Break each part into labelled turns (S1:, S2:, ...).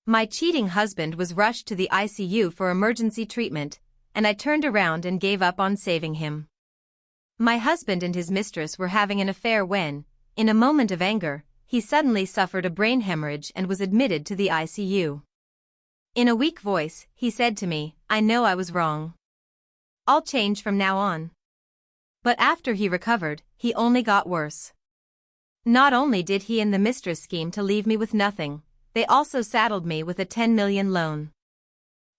S1: My cheating husband was rushed to the ICU for emergency treatment, and I turned around and gave up on saving him. My husband and his mistress were having an affair when, in a moment of anger, he suddenly suffered a brain hemorrhage and was admitted to the ICU. In a weak voice, he said to me, "I know I was wrong. I'll change from now on." But after he recovered, he only got worse. Not only did he and the mistress scheme to leave me with nothing, they also saddled me with a 10 million loan.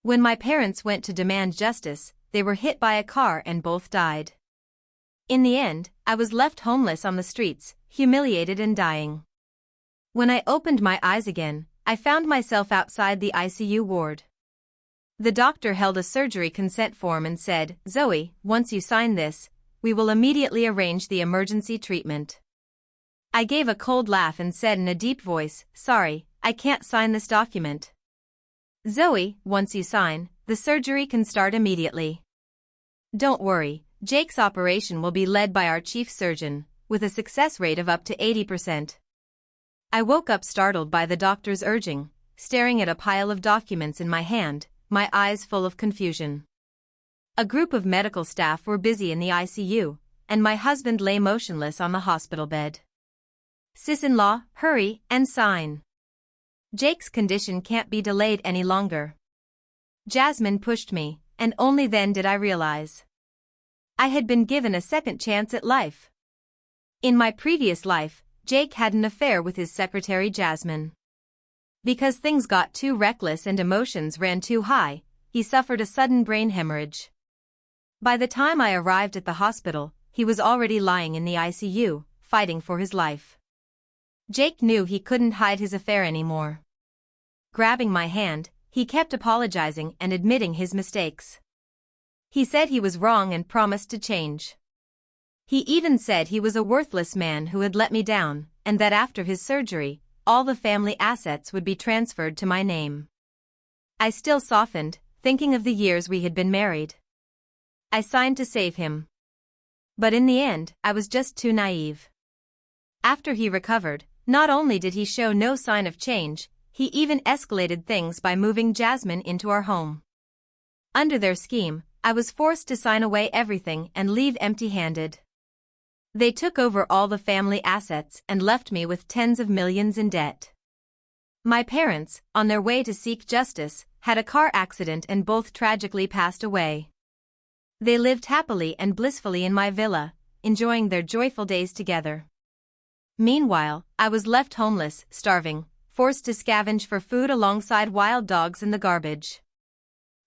S1: When my parents went to demand justice, they were hit by a car and both died. In the end, I was left homeless on the streets, humiliated and dying. When I opened my eyes again, I found myself outside the ICU ward. The doctor held a surgery consent form and said, "Zoe, once you sign this, we will immediately arrange the emergency treatment." I gave a cold laugh and said in a deep voice, "Sorry, I can't sign this document." "Zoe, once you sign, the surgery can start immediately. Don't worry, Jake's operation will be led by our chief surgeon, with a success rate of up to 80%. I woke up startled by the doctor's urging, staring at a pile of documents in my hand, my eyes full of confusion. A group of medical staff were busy in the ICU, and my husband lay motionless on the hospital bed. "Sis-in-law, hurry and sign. Jake's condition can't be delayed any longer." Jasmine pushed me, and only then did I realize I had been given a second chance at life. In my previous life, Jake had an affair with his secretary Jasmine. Because things got too reckless and emotions ran too high, he suffered a sudden brain hemorrhage. By the time I arrived at the hospital, he was already lying in the ICU, fighting for his life. Jake knew he couldn't hide his affair anymore. Grabbing my hand, he kept apologizing and admitting his mistakes. He said he was wrong and promised to change. He even said he was a worthless man who had let me down, and that after his surgery, all the family assets would be transferred to my name. I still softened, thinking of the years we had been married. I signed to save him. But in the end, I was just too naive. After he recovered, not only did he show no sign of change, he even escalated things by moving Jasmine into our home. Under their scheme, I was forced to sign away everything and leave empty-handed. They took over all the family assets and left me with tens of millions in debt. My parents, on their way to seek justice, had a car accident and both tragically passed away. They lived happily and blissfully in my villa, enjoying their joyful days together. Meanwhile, I was left homeless, starving, forced to scavenge for food alongside wild dogs in the garbage.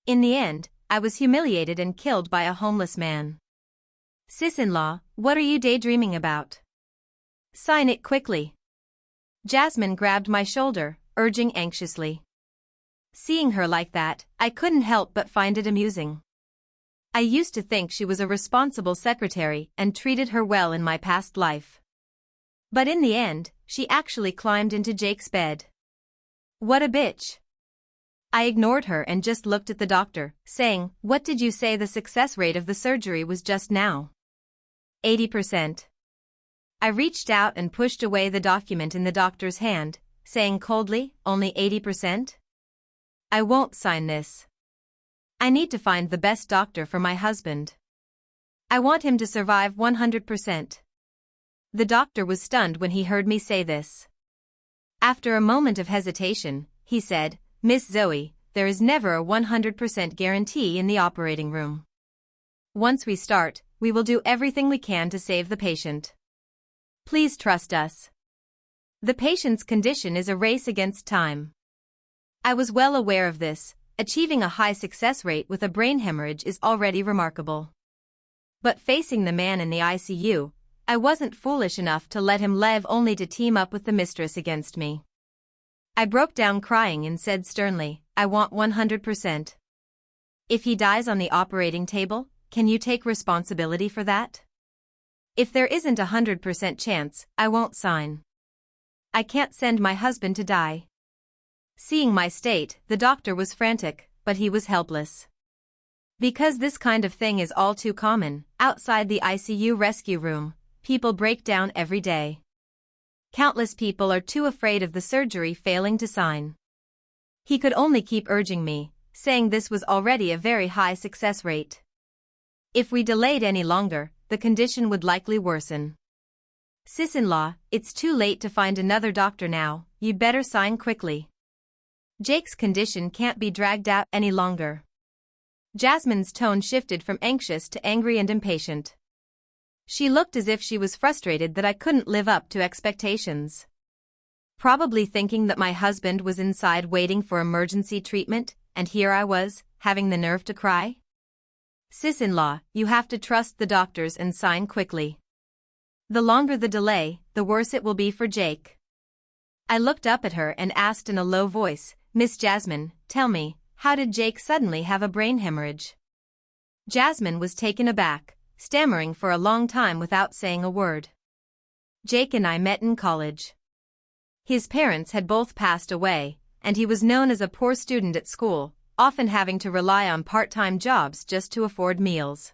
S1: In the end, I was humiliated and killed by a homeless man. "Sis-in-law, what are you daydreaming about? Sign it quickly." Jasmine grabbed my shoulder, urging anxiously. Seeing her like that, I couldn't help but find it amusing. I used to think she was a responsible secretary and treated her well in my past life. But in the end, she actually climbed into Jake's bed. What a bitch. I ignored her and just looked at the doctor, saying, "What did you say the success rate of the surgery was just now?" 80%. I reached out and pushed away the document in the doctor's hand, saying coldly, "Only 80%? I won't sign this. I need to find the best doctor for my husband. I want him to survive 100%. The doctor was stunned when he heard me say this. After a moment of hesitation, he said, "Miss Zoe, there is never a 100% guarantee in the operating room. Once we start, we will do everything we can to save the patient. Please trust us. The patient's condition is a race against time." I was well aware of this. Achieving a high success rate with a brain hemorrhage is already remarkable. But facing the man in the ICU, I wasn't foolish enough to let him live only to team up with the mistress against me. I broke down crying and said sternly, "I want 100%. If he dies on the operating table, can you take responsibility for that? If there isn't a 100% chance, I won't sign. I can't send my husband to die." Seeing my state, the doctor was frantic, but he was helpless. Because this kind of thing is all too common, outside the ICU rescue room, people break down every day. Countless people are too afraid of the surgery failing to sign. He could only keep urging me, saying this was already a very high success rate. If we delayed any longer, the condition would likely worsen. Sis-in-law, it's too late to find another doctor now, you'd better sign quickly. Jake's condition can't be dragged out any longer. Jasmine's tone shifted from anxious to angry and impatient. She looked as if she was frustrated that I couldn't live up to expectations. Probably thinking that my husband was inside waiting for emergency treatment, and here I was, having the nerve to cry. Sis-in-law, you have to trust the doctors and sign quickly. The longer the delay, the worse it will be for Jake. I looked up at her and asked in a low voice, Miss Jasmine, tell me, how did Jake suddenly have a brain hemorrhage? Jasmine was taken aback, stammering for a long time without saying a word. Jake and I met in college. His parents had both passed away, and he was known as a poor student at school, often having to rely on part-time jobs just to afford meals.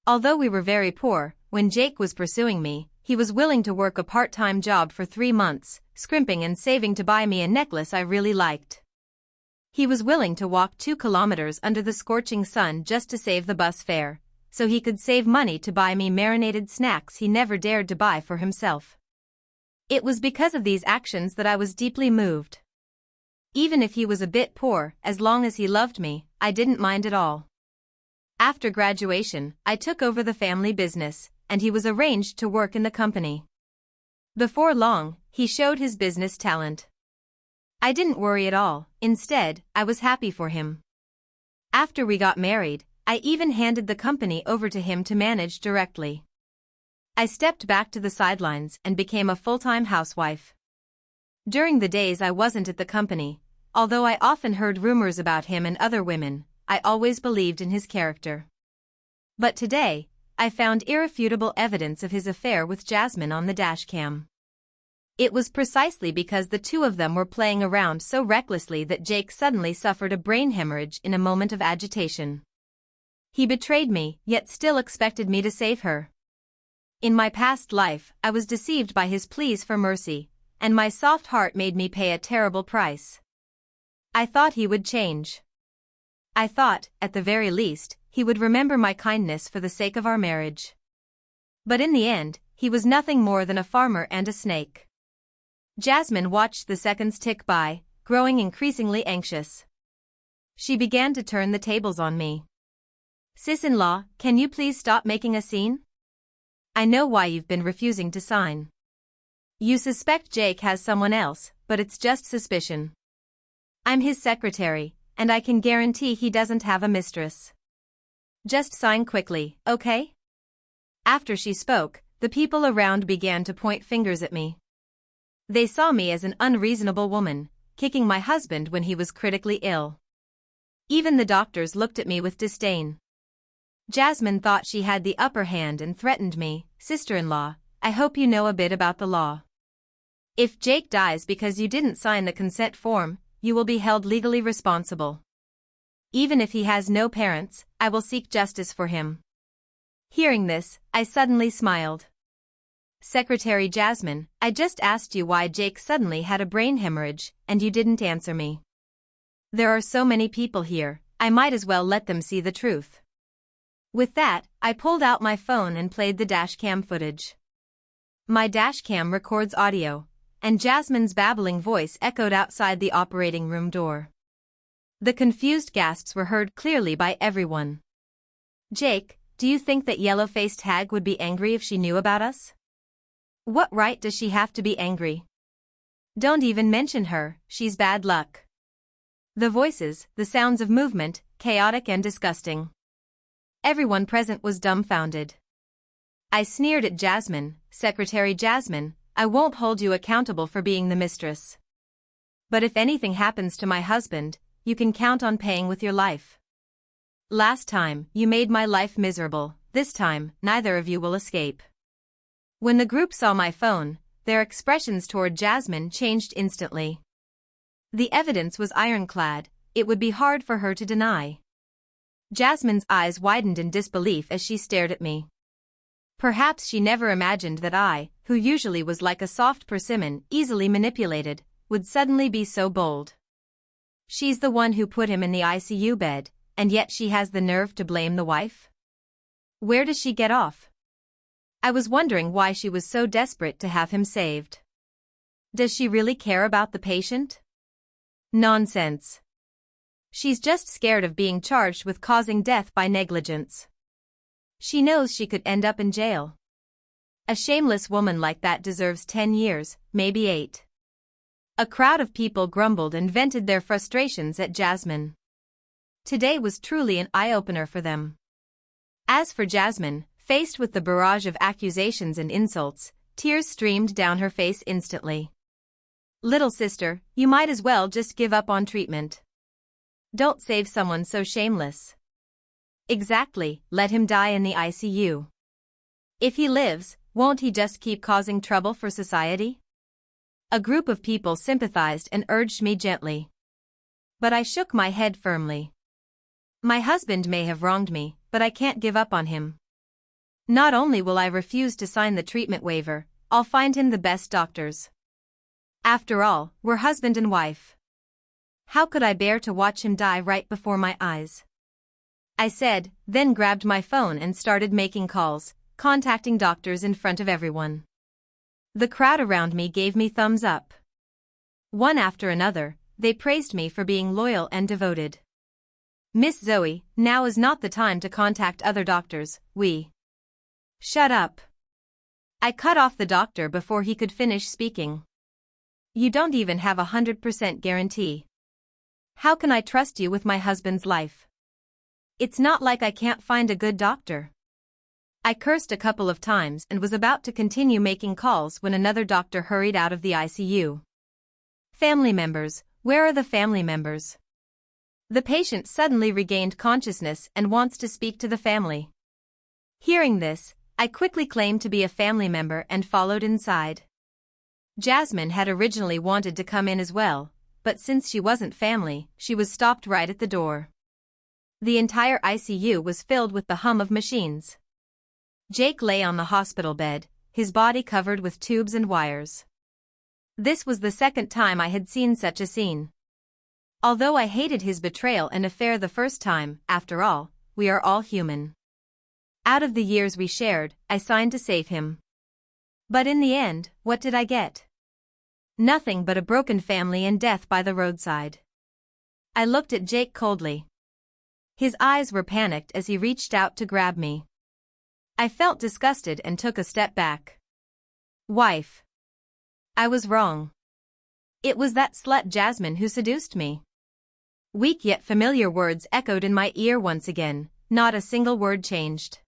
S1: Although we were very poor, when Jake was pursuing me, he was willing to work a part-time job for 3 months, scrimping and saving to buy me a necklace I really liked. He was willing to walk 2 kilometers under the scorching sun just to save the bus fare, so he could save money to buy me marinated snacks he never dared to buy for himself. It was because of these actions that I was deeply moved. Even if he was a bit poor, as long as he loved me, I didn't mind at all. After graduation, I took over the family business, and he was arranged to work in the company. Before long, he showed his business talent. I didn't worry at all, instead, I was happy for him. After we got married, I even handed the company over to him to manage directly. I stepped back to the sidelines and became a full-time housewife. During the days I wasn't at the company, although I often heard rumors about him and other women, I always believed in his character. But today, I found irrefutable evidence of his affair with Jasmine on the dashcam. It was precisely because the two of them were playing around so recklessly that Jake suddenly suffered a brain hemorrhage in a moment of agitation. He betrayed me, yet still expected me to save her. In my past life, I was deceived by his pleas for mercy, and my soft heart made me pay a terrible price. I thought he would change. I thought, at the very least, he would remember my kindness for the sake of our marriage. But in the end, he was nothing more than a farmer and a snake. Jasmine watched the seconds tick by, growing increasingly anxious. She began to turn the tables on me. Sis-in-law, can you please stop making a scene? I know why you've been refusing to sign. You suspect Jake has someone else, but it's just suspicion. I'm his secretary, and I can guarantee he doesn't have a mistress. Just sign quickly, okay? After she spoke, the people around began to point fingers at me. They saw me as an unreasonable woman, kicking my husband when he was critically ill. Even the doctors looked at me with disdain. Jasmine thought she had the upper hand and threatened me, sister-in-law, I hope you know a bit about the law. If Jake dies because you didn't sign the consent form, you will be held legally responsible. Even if he has no parents, I will seek justice for him. Hearing this, I suddenly smiled. Secretary Jasmine, I just asked you why Jake suddenly had a brain hemorrhage, and you didn't answer me. There are so many people here, I might as well let them see the truth. With that, I pulled out my phone and played the dashcam footage. My dashcam records audio, and Jasmine's babbling voice echoed outside the operating room door. The confused gasps were heard clearly by everyone. Jake, do you think that yellow-faced hag would be angry if she knew about us? What right does she have to be angry? Don't even mention her, she's bad luck. The voices, the sounds of movement, chaotic and disgusting. Everyone present was dumbfounded. I sneered at Jasmine, Secretary Jasmine, I won't hold you accountable for being the mistress. But if anything happens to my husband, you can count on paying with your life. Last time, you made my life miserable, this time, neither of you will escape. When the group saw my phone, their expressions toward Jasmine changed instantly. The evidence was ironclad, it would be hard for her to deny. Jasmine's eyes widened in disbelief as she stared at me. Perhaps she never imagined that I, who usually was like a soft persimmon, easily manipulated, would suddenly be so bold. She's the one who put him in the ICU bed, and yet she has the nerve to blame the wife? Where does she get off? I was wondering why she was so desperate to have him saved. Does she really care about the patient? Nonsense. She's just scared of being charged with causing death by negligence. She knows she could end up in jail. A shameless woman like that deserves 10 years, maybe 8. A crowd of people grumbled and vented their frustrations at Jasmine. Today was truly an eye-opener for them. As for Jasmine, faced with the barrage of accusations and insults, tears streamed down her face instantly. Little sister, you might as well just give up on treatment. Don't save someone so shameless. Exactly, let him die in the ICU. If he lives, won't he just keep causing trouble for society? A group of people sympathized and urged me gently. But I shook my head firmly. My husband may have wronged me, but I can't give up on him. Not only will I refuse to sign the treatment waiver, I'll find him the best doctors. After all, we're husband and wife. How could I bear to watch him die right before my eyes? I said, then grabbed my phone and started making calls, contacting doctors in front of everyone. The crowd around me gave me thumbs up. One after another, they praised me for being loyal and devoted. Miss Zoe, now is not the time to contact other doctors, Shut up. I cut off the doctor before he could finish speaking. You don't even have a 100% guarantee. How can I trust you with my husband's life? It's not like I can't find a good doctor. I cursed a couple of times and was about to continue making calls when another doctor hurried out of the ICU. Family members, where are the family members? The patient suddenly regained consciousness and wants to speak to the family. Hearing this, I quickly claimed to be a family member and followed inside. Jasmine had originally wanted to come in as well, but since she wasn't family, she was stopped right at the door. The entire ICU was filled with the hum of machines. Jake lay on the hospital bed, his body covered with tubes and wires. This was the second time I had seen such a scene. Although I hated his betrayal and affair the first time, after all, we are all human. Out of the years we shared, I signed to save him. But in the end, what did I get? Nothing but a broken family and death by the roadside. I looked at Jake coldly. His eyes were panicked as he reached out to grab me. I felt disgusted and took a step back. Wife. I was wrong. It was that slut Jasmine who seduced me. Weak yet familiar words echoed in my ear once again, not a single word changed.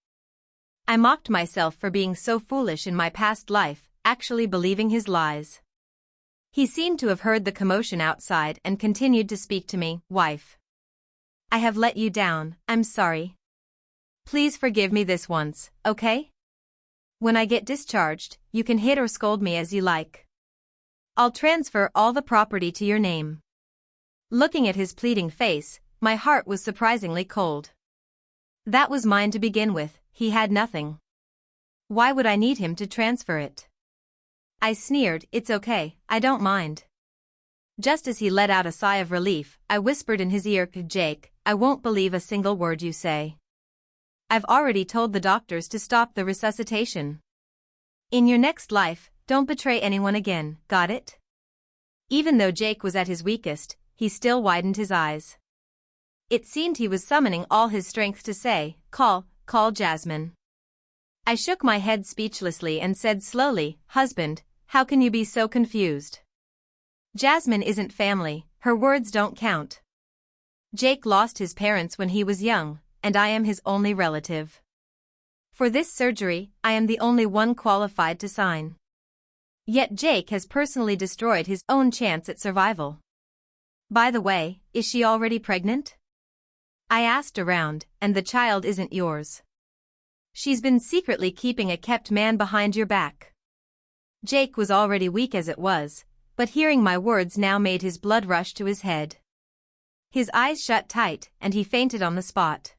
S1: I mocked myself for being so foolish in my past life, actually believing his lies. He seemed to have heard the commotion outside and continued to speak to me, wife. I have let you down, I'm sorry. Please forgive me this once, okay? When I get discharged, you can hit or scold me as you like. I'll transfer all the property to your name. Looking at his pleading face, my heart was surprisingly cold. That was mine to begin with, he had nothing. Why would I need him to transfer it? I sneered, it's okay, I don't mind. Just as he let out a sigh of relief, I whispered in his ear, Jake, I won't believe a single word you say. I've already told the doctors to stop the resuscitation. In your next life, don't betray anyone again, got it? Even though Jake was at his weakest, he still widened his eyes. It seemed he was summoning all his strength to say, call Jasmine. I shook my head speechlessly and said slowly, husband, how can you be so confused? Jasmine isn't family, her words don't count. Jake lost his parents when he was young, and I am his only relative. For this surgery, I am the only one qualified to sign. Yet Jake has personally destroyed his own chance at survival. By the way, is she already pregnant? I asked around, and the child isn't yours. She's been secretly keeping a kept man behind your back. Jake was already weak as it was, but hearing my words now made his blood rush to his head. His eyes shut tight, and he fainted on the spot.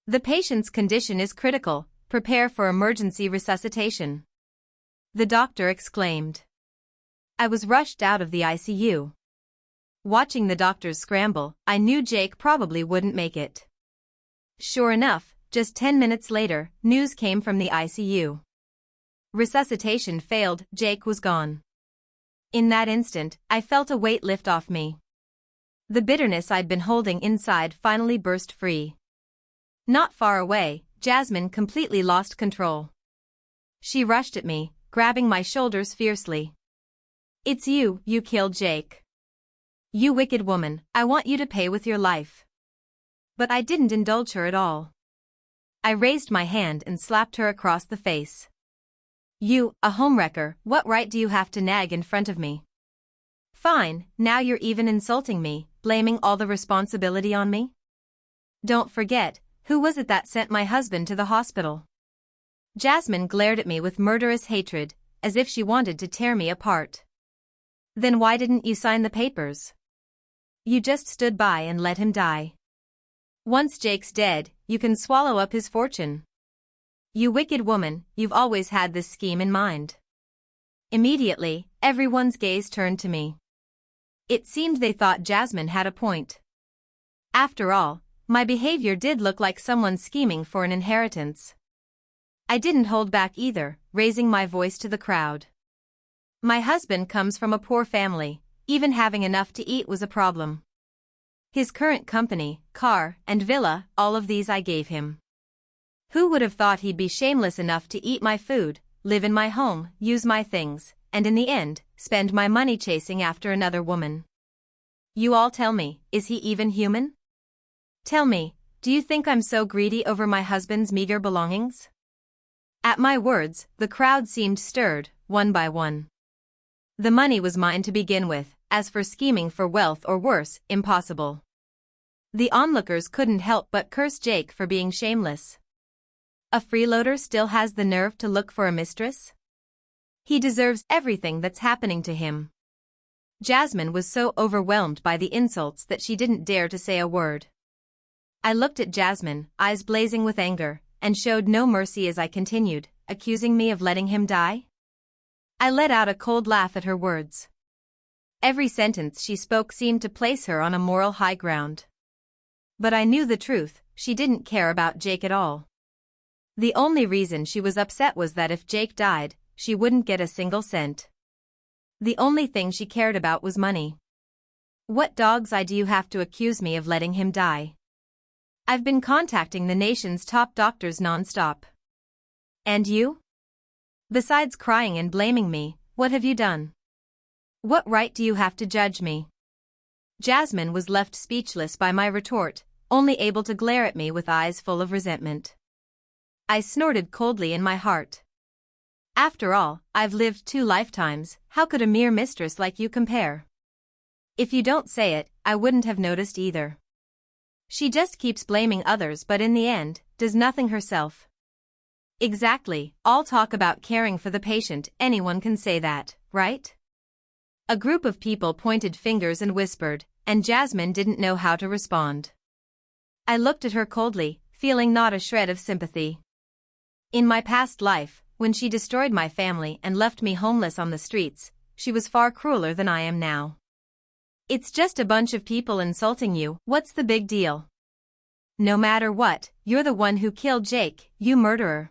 S1: The patient's condition is critical, prepare for emergency resuscitation. The doctor exclaimed. I was rushed out of the ICU. Watching the doctors scramble, I knew Jake probably wouldn't make it. Sure enough, just 10 minutes later, news came from the ICU. Resuscitation failed, Jake was gone. In that instant, I felt a weight lift off me. The bitterness I'd been holding inside finally burst free. Not far away, Jasmine completely lost control. She rushed at me, grabbing my shoulders fiercely. "It's you, you killed Jake. You wicked woman, I want you to pay with your life." But I didn't indulge her at all. I raised my hand and slapped her across the face. "You, a homewrecker, what right do you have to nag in front of me? Fine, now you're even insulting me, blaming all the responsibility on me? Don't forget, who was it that sent my husband to the hospital?" Jasmine glared at me with murderous hatred, as if she wanted to tear me apart. "Then why didn't you sign the papers? You just stood by and let him die. Once Jake's dead, you can swallow up his fortune. You wicked woman, you've always had this scheme in mind." Immediately, everyone's gaze turned to me. It seemed they thought Jasmine had a point. After all, my behavior did look like someone scheming for an inheritance. I didn't hold back either, raising my voice to the crowd. "My husband comes from a poor family, even having enough to eat was a problem. His current company, car, and villa, all of these I gave him. Who would have thought he'd be shameless enough to eat my food, live in my home, use my things, and in the end, spend my money chasing after another woman? You all tell me, is he even human? Tell me, do you think I'm so greedy over my husband's meager belongings?" At my words, the crowd seemed stirred, one by one. The money was mine to begin with, as for scheming for wealth or worse, impossible. The onlookers couldn't help but curse Jake for being shameless. A freeloader still has the nerve to look for a mistress? He deserves everything that's happening to him. Jasmine was so overwhelmed by the insults that she didn't dare to say a word. I looked at Jasmine, eyes blazing with anger, and showed no mercy as I continued, accusing me of letting him die? I let out a cold laugh at her words. Every sentence she spoke seemed to place her on a moral high ground. But I knew the truth, she didn't care about Jake at all. The only reason she was upset was that if Jake died, she wouldn't get a single cent. The only thing she cared about was money. What dog's eye do you have to accuse me of letting him die? I've been contacting the nation's top doctors non-stop. And you? Besides crying and blaming me, what have you done? What right do you have to judge me? Jasmine was left speechless by my retort, only able to glare at me with eyes full of resentment. I snorted coldly in my heart. After all, I've lived 2 lifetimes, how could a mere mistress like you compare? If you don't say it, I wouldn't have noticed either. She just keeps blaming others but in the end, does nothing herself. Exactly, all talk about caring for the patient, anyone can say that, right? A group of people pointed fingers and whispered, and Jasmine didn't know how to respond. I looked at her coldly, feeling not a shred of sympathy. In my past life, when she destroyed my family and left me homeless on the streets, she was far crueler than I am now. It's just a bunch of people insulting you, what's the big deal? No matter what, you're the one who killed Jake, you murderer.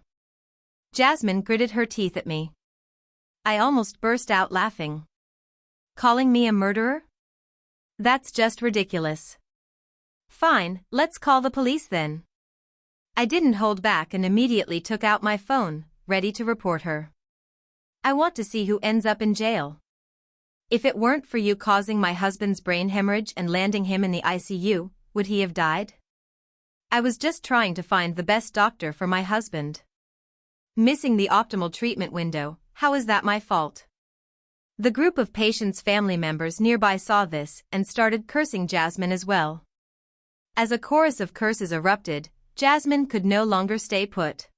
S1: Jasmine gritted her teeth at me. I almost burst out laughing. Calling me a murderer? That's just ridiculous. Fine, let's call the police then. I didn't hold back and immediately took out my phone, ready to report her. I want to see who ends up in jail. If it weren't for you causing my husband's brain hemorrhage and landing him in the ICU, would he have died? I was just trying to find the best doctor for my husband. Missing the optimal treatment window, how is that my fault? The group of patients' family members nearby saw this and started cursing Jasmine as well. As a chorus of curses erupted, Jasmine could no longer stay put.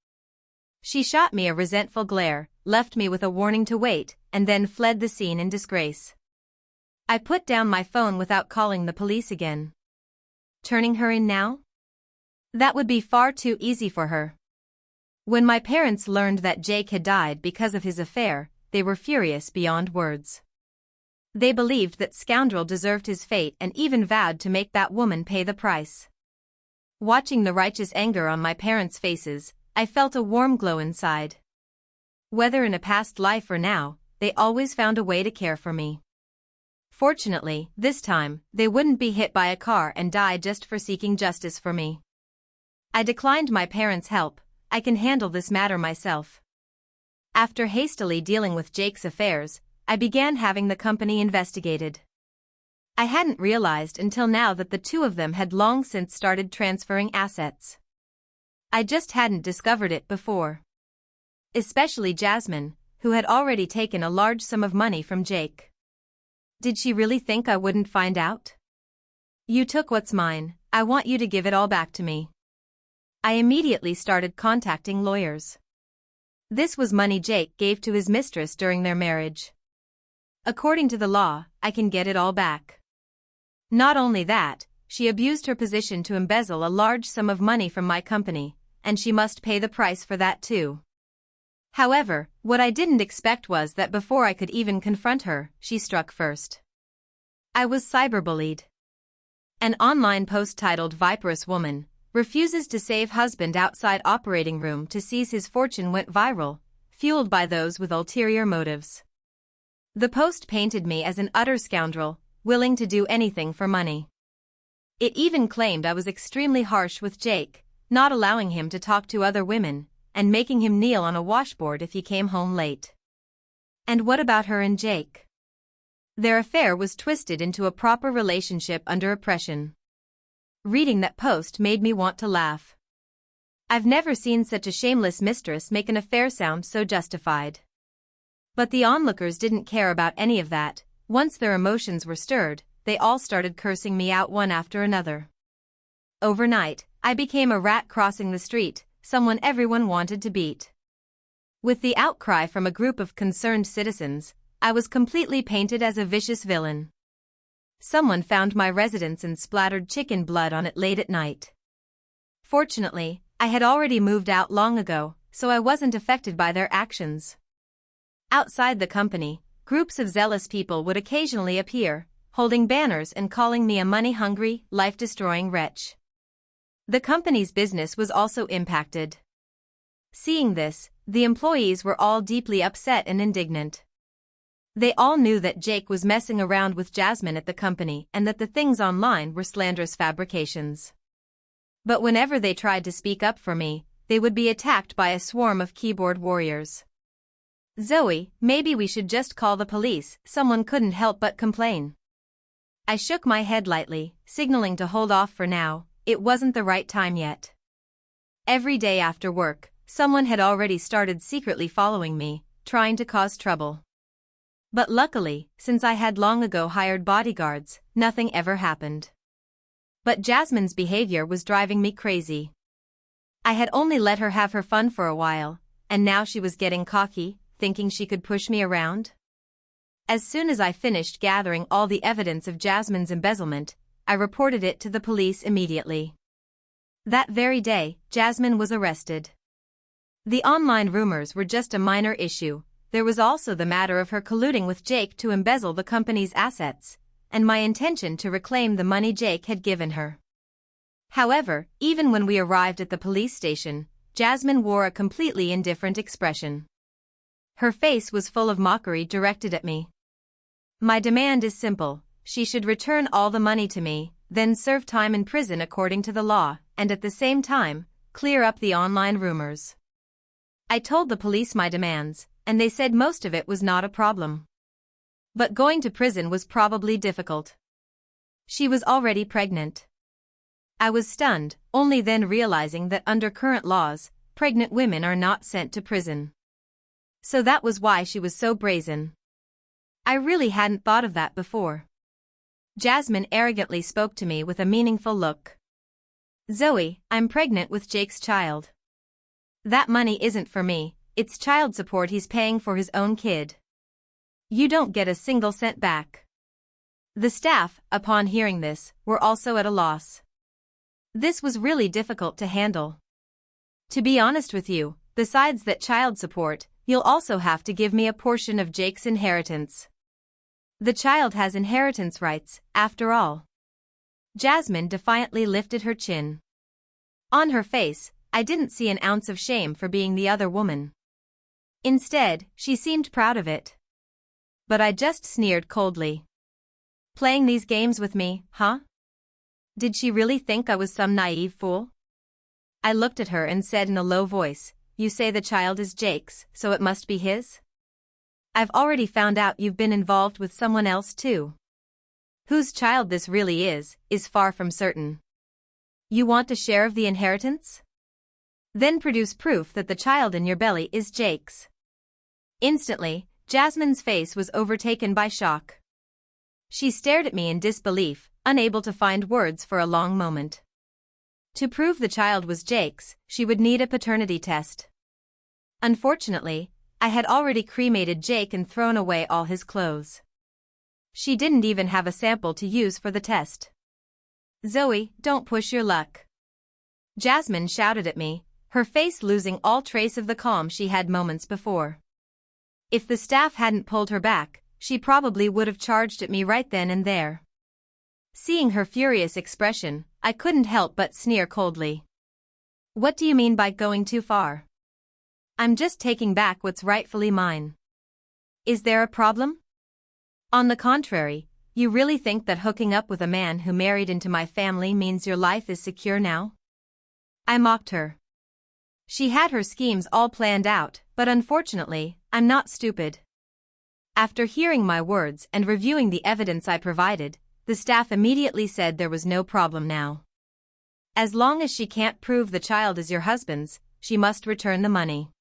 S1: She shot me a resentful glare, left me with a warning to wait, and then fled the scene in disgrace. I put down my phone without calling the police again. Turning her in now? That would be far too easy for her. When my parents learned that Jake had died because of his affair, they were furious beyond words. They believed that scoundrel deserved his fate and even vowed to make that woman pay the price. Watching the righteous anger on my parents' faces, I felt a warm glow inside. Whether in a past life or now, they always found a way to care for me. Fortunately, this time, they wouldn't be hit by a car and die just for seeking justice for me. I declined my parents' help. I can handle this matter myself. After hastily dealing with Jake's affairs, I began having the company investigated. I hadn't realized until now that the two of them had long since started transferring assets. I just hadn't discovered it before. Especially Jasmine, who had already taken a large sum of money from Jake. Did she really think I wouldn't find out? You took what's mine, I want you to give it all back to me. I immediately started contacting lawyers. This was money Jake gave to his mistress during their marriage. According to the law, I can get it all back. Not only that, she abused her position to embezzle a large sum of money from my company, and she must pay the price for that too. However, what I didn't expect was that before I could even confront her, she struck first. I was cyberbullied. An online post titled "Viperous Woman Refuses to Save Husband Outside Operating Room to Seize His Fortune" went viral, fueled by those with ulterior motives. The post painted me as an utter scoundrel, willing to do anything for money. It even claimed I was extremely harsh with Jake, not allowing him to talk to other women, and making him kneel on a washboard if he came home late. And what about her and Jake? Their affair was twisted into a proper relationship under oppression. Reading that post made me want to laugh. I've never seen such a shameless mistress make an affair sound so justified. But the onlookers didn't care about any of that. Once their emotions were stirred, they all started cursing me out one after another. Overnight, I became a rat crossing the street, someone everyone wanted to beat. With the outcry from a group of concerned citizens, I was completely painted as a vicious villain. Someone found my residence and splattered chicken blood on it late at night. Fortunately, I had already moved out long ago, so I wasn't affected by their actions. Outside the company, groups of zealous people would occasionally appear, holding banners and calling me a money-hungry, life-destroying wretch. The company's business was also impacted. Seeing this, the employees were all deeply upset and indignant. They all knew that Jake was messing around with Jasmine at the company and that the things online were slanderous fabrications. But whenever they tried to speak up for me, they would be attacked by a swarm of keyboard warriors. "Zoe, maybe we should just call the police," someone couldn't help but complain. I shook my head lightly, signaling to hold off for now. It wasn't the right time yet. Every day after work, someone had already started secretly following me, trying to cause trouble. But luckily, since I had long ago hired bodyguards, nothing ever happened. But Jasmine's behavior was driving me crazy. I had only let her have her fun for a while, and now she was getting cocky, thinking she could push me around. As soon as I finished gathering all the evidence of Jasmine's embezzlement, I reported it to the police immediately. That very day, Jasmine was arrested. The online rumors were just a minor issue. There was also the matter of her colluding with Jake to embezzle the company's assets, and my intention to reclaim the money Jake had given her. However, even when we arrived at the police station, Jasmine wore a completely indifferent expression. Her face was full of mockery directed at me. My demand is simple: she should return all the money to me, then serve time in prison according to the law, and at the same time, clear up the online rumors. I told the police my demands, and they said most of it was not a problem. But going to prison was probably difficult. She was already pregnant. I was stunned, only then realizing that under current laws, pregnant women are not sent to prison. So that was why she was so brazen. I really hadn't thought of that before. Jasmine arrogantly spoke to me with a meaningful look. "Zoe, I'm pregnant with Jake's child. That money isn't for me, it's child support he's paying for his own kid. You don't get a single cent back." The staff, upon hearing this, were also at a loss. This was really difficult to handle. "To be honest with you, besides that child support, you'll also have to give me a portion of Jake's inheritance." The child has inheritance rights, after all. Jasmine defiantly lifted her chin. On her face, I didn't see an ounce of shame for being the other woman. Instead, she seemed proud of it. But I just sneered coldly. Playing these games with me, huh? Did she really think I was some naive fool? I looked at her and said in a low voice, "You say the child is Jake's, so it must be his? I've already found out you've been involved with someone else too. Whose child this really is far from certain. You want a share of the inheritance? Then produce proof that the child in your belly is Jake's." Instantly, Jasmine's face was overtaken by shock. She stared at me in disbelief, unable to find words for a long moment. To prove the child was Jake's, she would need a paternity test. Unfortunately, I had already cremated Jake and thrown away all his clothes. She didn't even have a sample to use for the test. "Zoe, don't push your luck." Jasmine shouted at me, her face losing all trace of the calm she had moments before. If the staff hadn't pulled her back, she probably would have charged at me right then and there. Seeing her furious expression, I couldn't help but sneer coldly. "What do you mean by going too far? I'm just taking back what's rightfully mine. Is there a problem? On the contrary, you really think that hooking up with a man who married into my family means your life is secure now?" I mocked her. She had her schemes all planned out, but unfortunately, I'm not stupid. After hearing my words and reviewing the evidence I provided, the staff immediately said there was no problem now. As long as she can't prove the child is your husband's, she must return the money.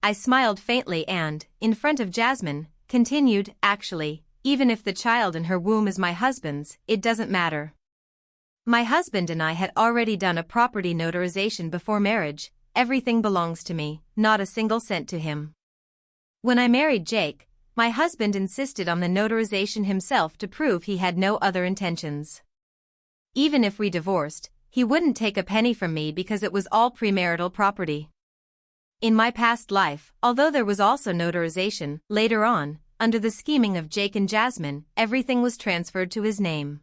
S1: I smiled faintly and, in front of Jasmine, continued, "Actually, even if the child in her womb is my husband's, it doesn't matter. My husband and I had already done a property notarization before marriage. Everything belongs to me, not a single cent to him. When I married Jake, my husband insisted on the notarization himself to prove he had no other intentions. Even if we divorced, he wouldn't take a penny from me because it was all premarital property. In my past life, although there was also notarization, later on, under the scheming of Jake and Jasmine, everything was transferred to his name.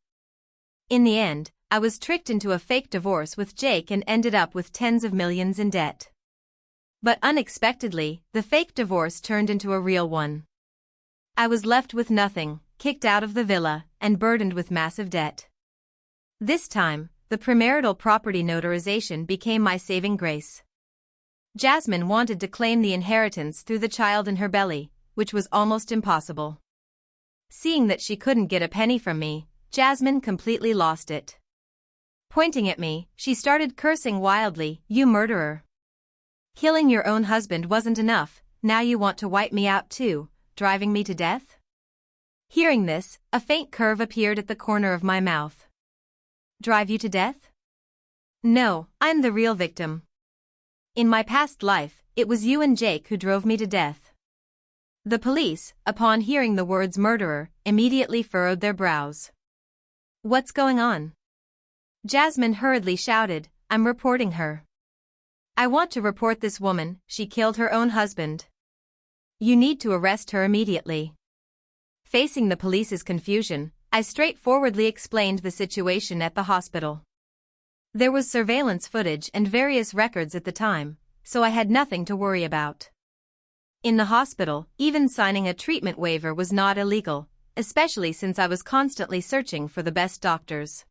S1: In the end, I was tricked into a fake divorce with Jake and ended up with tens of millions in debt. But unexpectedly, the fake divorce turned into a real one. I was left with nothing, kicked out of the villa, and burdened with massive debt. This time, the premarital property notarization became my saving grace. Jasmine wanted to claim the inheritance through the child in her belly, which was almost impossible. Seeing that she couldn't get a penny from me, Jasmine completely lost it. Pointing at me, she started cursing wildly, "You murderer! Killing your own husband wasn't enough, now you want to wipe me out too, driving me to death?" Hearing this, a faint curve appeared at the corner of my mouth. "Drive you to death? No, I'm the real victim. In my past life, it was you and Jake who drove me to death." The police, upon hearing the words murderer, immediately furrowed their brows. "What's going on?" Jasmine hurriedly shouted, "I'm reporting her. I want to report this woman, she killed her own husband. You need to arrest her immediately." Facing the police's confusion, I straightforwardly explained the situation at the hospital. There was surveillance footage and various records at the time, so I had nothing to worry about. In the hospital, even signing a treatment waiver was not illegal, especially since I was constantly searching for the best doctors.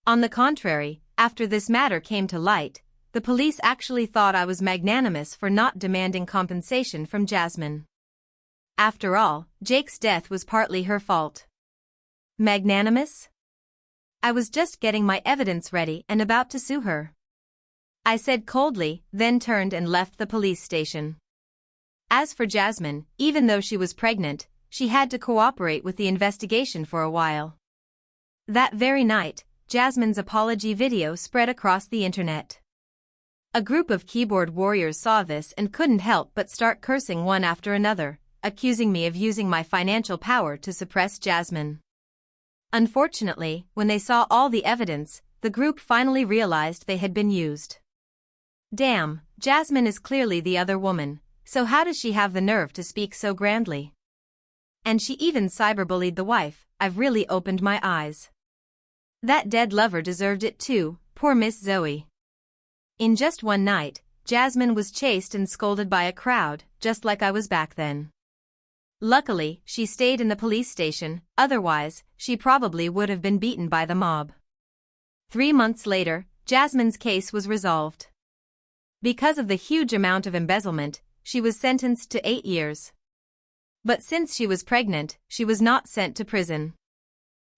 S1: On the contrary, after this matter came to light, the police actually thought I was magnanimous for not demanding compensation from Jasmine. After all, Jake's death was partly her fault. Magnanimous? I was just getting my evidence ready and about to sue her. I said coldly, then turned and left the police station. As for Jasmine, even though she was pregnant, she had to cooperate with the investigation for a while. That very night, Jasmine's apology video spread across the internet. A group of keyboard warriors saw this and couldn't help but start cursing one after another, accusing me of using my financial power to suppress Jasmine. Unfortunately, when they saw all the evidence, the group finally realized they had been used. Damn, Jasmine is clearly the other woman, so how does she have the nerve to speak so grandly? And she even cyberbullied the wife. I've really opened my eyes. That dead lover deserved it too, poor Miss Zoe. In just one night, Jasmine was chased and scolded by a crowd, just like I was back then. Luckily, she stayed in the police station, otherwise, she probably would have been beaten by the mob. 3 months later, Jasmine's case was resolved. Because of the huge amount of embezzlement, she was sentenced to 8 years. But since she was pregnant, she was not sent to prison.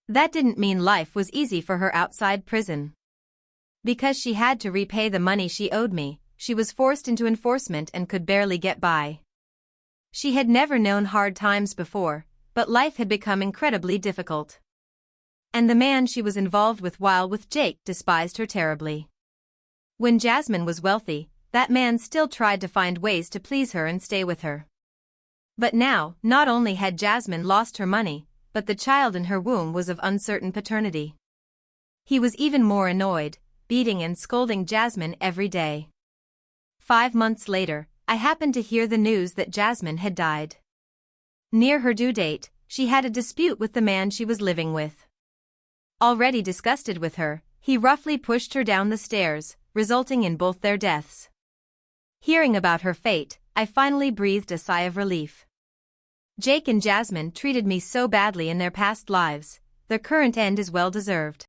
S1: That didn't mean life was easy for her outside prison. Because she had to repay the money she owed me, she was forced into enforcement and could barely get by. She had never known hard times before, but life had become incredibly difficult. And the man she was involved with while with Jake despised her terribly. When Jasmine was wealthy, that man still tried to find ways to please her and stay with her. But now, not only had Jasmine lost her money, but the child in her womb was of uncertain paternity. He was even more annoyed, beating and scolding Jasmine every day. 5 months later, I happened to hear the news that Jasmine had died. Near her due date, she had a dispute with the man she was living with. Already disgusted with her, he roughly pushed her down the stairs, resulting in both their deaths. Hearing about her fate, I finally breathed a sigh of relief. Jake and Jasmine treated me so badly in their past lives, their current end is well deserved.